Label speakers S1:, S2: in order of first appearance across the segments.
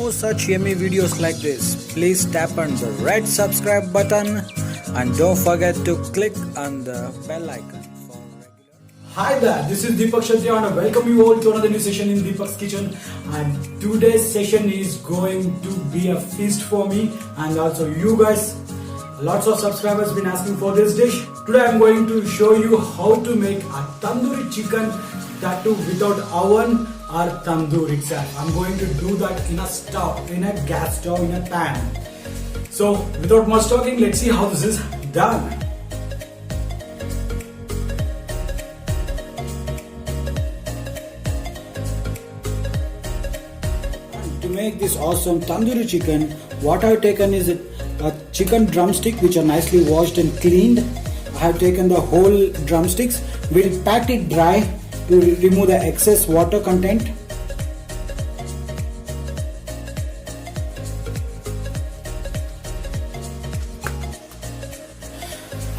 S1: more such yummy videos like this, please tap on the red subscribe button and don't forget to click on the bell icon for regular.
S2: Hi there, this is Deepak Kshatriya and I welcome you all to another new session in Deepak's Kitchen. And today's session is going to be a feast for me and also you guys. Lots of subscribers been asking for this dish. Today I'm going to show you how to make a tandoori chicken, that too without oven or tandoor itself. I'm going to do that in a stove, in a gas stove, in a pan. So without much talking, let's see how this is done. To make this awesome tandoori chicken, what I've taken is a chicken drumstick which are nicely washed and cleaned. I have taken the whole drumsticks. We'll pat it dry to remove the excess water content.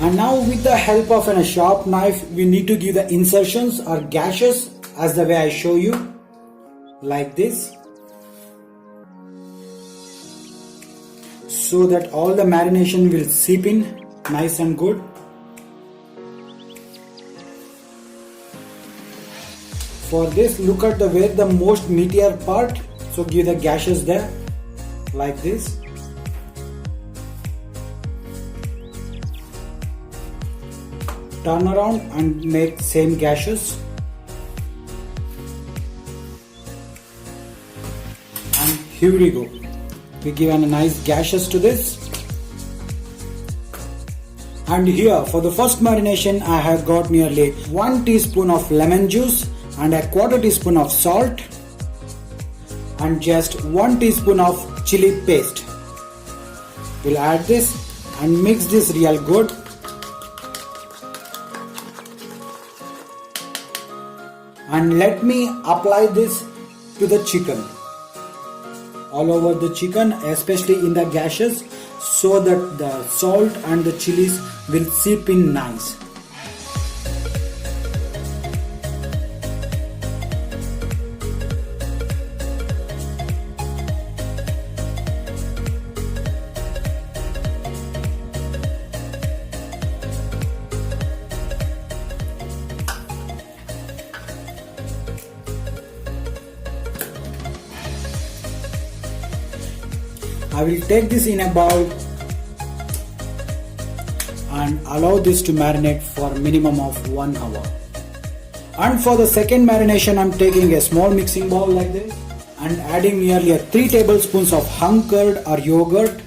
S2: And now with the help of a sharp knife, we need to give the insertions or gashes as the way I show you, like this, so that all the marination will seep in nice and good. For this, look at the where the most meatier part, so give the gashes there, like this. Turn around and make same gashes. And here we go. We give a nice gashes to this. And here for the first marination I have got nearly 1 teaspoon of lemon juice and a quarter teaspoon of salt and just 1 teaspoon of chilli paste. We'll add this and mix this real good. And let me apply this to the chicken, all over the chicken, especially in the gashes, so that the salt and the chilies will seep in nice. I will take this in a bowl and allow this to marinate for a minimum of 1 hour. And for the second marination, I'm taking a small mixing bowl like this and adding nearly 3 tablespoons of hung curd or yogurt.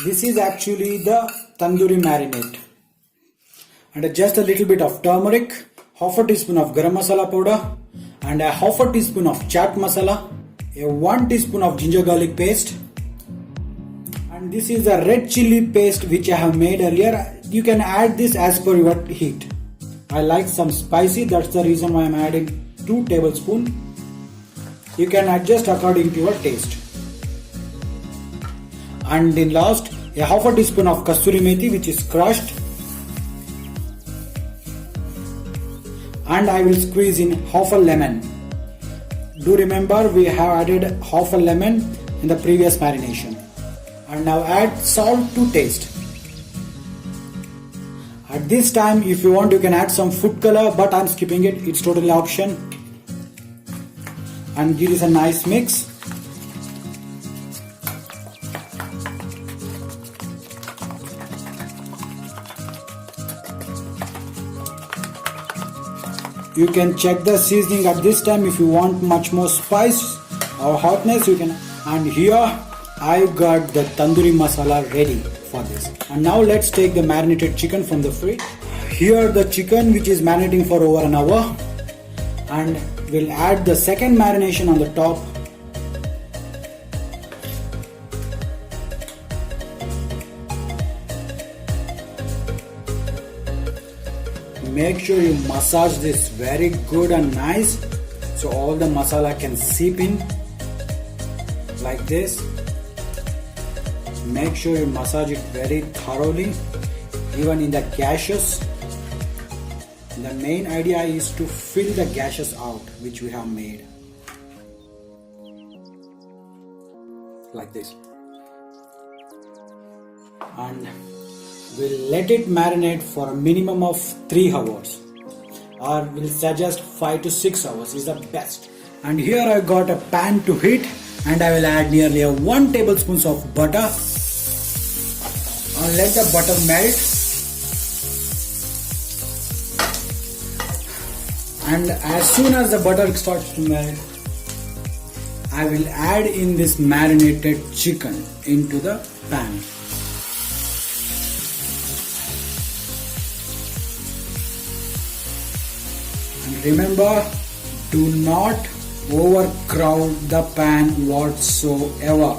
S2: This is actually the tandoori marinate. And just a little bit of turmeric, half a teaspoon of garam masala powder and a half a teaspoon of chaat masala. 1 teaspoon of ginger garlic paste, and this is the red chilli paste which I have made earlier. You can add this as per your heat. I like some spicy, that's the reason why I am adding 2 tablespoons. You can adjust according to your taste. And in last, a half a teaspoon of Kasturi methi which is crushed, and I will squeeze in half a lemon. Do remember we have added half a lemon in the previous marination. And now add salt to taste. At this time, if you want, you can add some food color, but I'm skipping it, it's totally option. And give this a nice mix. You can check the seasoning at this time. If you want much more spice or hotness, you can. And here I got the tandoori masala ready for this. And now let's take the marinated chicken from the fridge. Here the chicken which is marinating for over an hour, and we'll add the second marination on the top. Make sure you massage this very good and nice so all the masala can seep in like this. Make sure you massage it very thoroughly, even in the gashes. The main idea is to fill the gashes out which we have made. like this. And we'll let it marinate for a minimum of 3 hours, or we'll suggest 5 to 6 hours is the best. And here I got a pan to heat, and I will add nearly 1 tablespoon of butter and let the butter melt. And as soon as the butter starts to melt, I will add in this marinated chicken into the pan. And remember, do not overcrowd the pan whatsoever.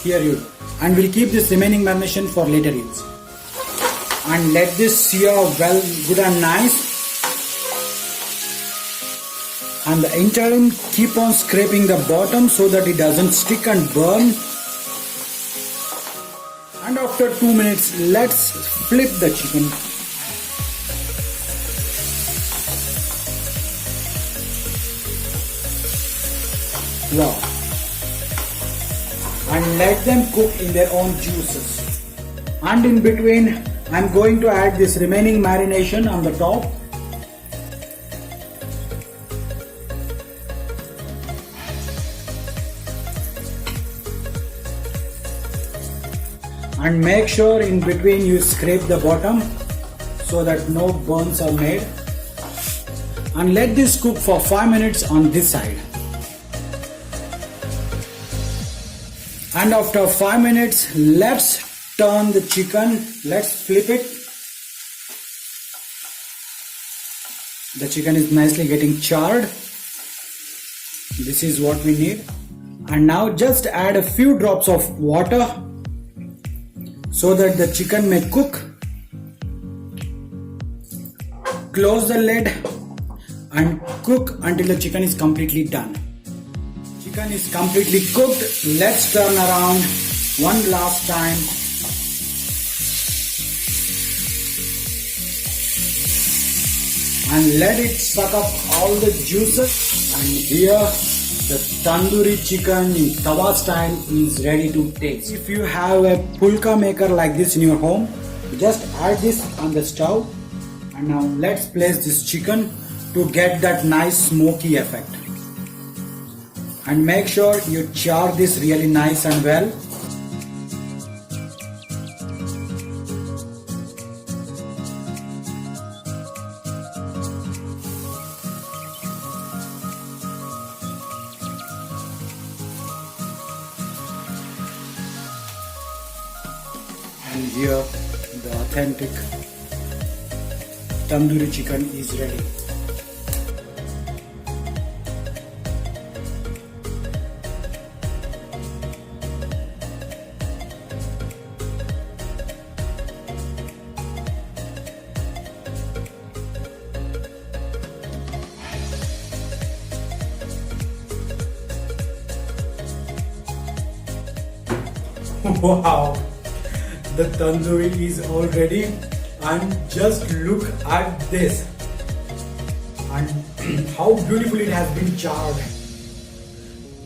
S2: Here you go. And we'll keep this remaining marination for later use. And let this sear well, good and nice. And the interim, keep on scraping the bottom so that it doesn't stick and burn. And after 2 minutes, let's flip the chicken. Wow. And let them cook in their own juices. And in between, I'm going to add this remaining marination on the top. And make sure in between you scrape the bottom so that no burns are made. And let this cook for 5 minutes on this side. And after 5 minutes, let's turn the chicken. Let's flip it. The chicken is nicely getting charred. This is what we need. And now just add a few drops of water so that the chicken may cook. Close the lid and cook until the chicken is completely done. Chicken is completely cooked. Let's turn around one last time. And let it suck up all the juices. And here the tandoori chicken in tawa style is ready to taste. If you have a pulka maker like this in your home, just add this on the stove. And now let's place this chicken to get that nice smoky effect. And make sure you char this really nice and well. And here the authentic tandoori chicken is ready. Wow, the tandoori is all ready, and just look at this and how beautifully it has been charred.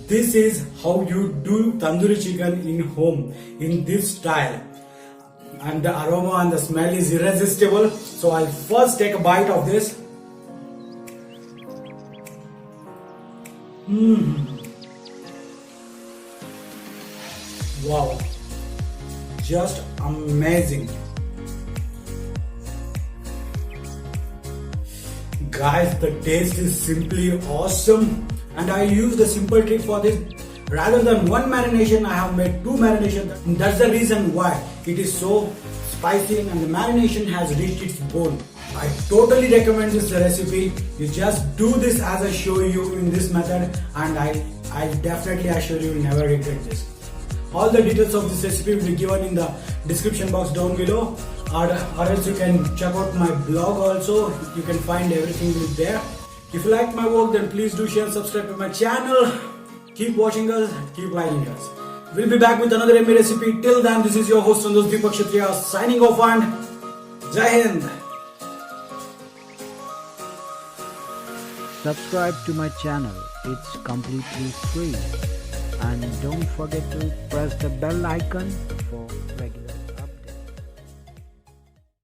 S2: This is how you do tandoori chicken in home in this style, and the aroma and the smell is irresistible. So I'll first take a bite of this. Wow, just amazing. Guys, the taste is simply awesome, and I used a simple trick for this. Rather than one marination, I have made 2 marinations. And that's the reason why it is so spicy and the marination has reached its bone. I totally recommend this recipe. You just do this as I show you in this method, and I definitely assure you will never regret this. All the details of this recipe will be given in the description box down below, or else you can check out my blog also. You can find everything there. If you like my work, then please do share and subscribe to my channel. Keep watching us, keep liking us. We'll be back with another yummy recipe. Till then, this is your host Deepak Kshatriya signing off, and Jai Hind.
S1: subscribe to my channel. It's completely free. And don't forget to press the bell icon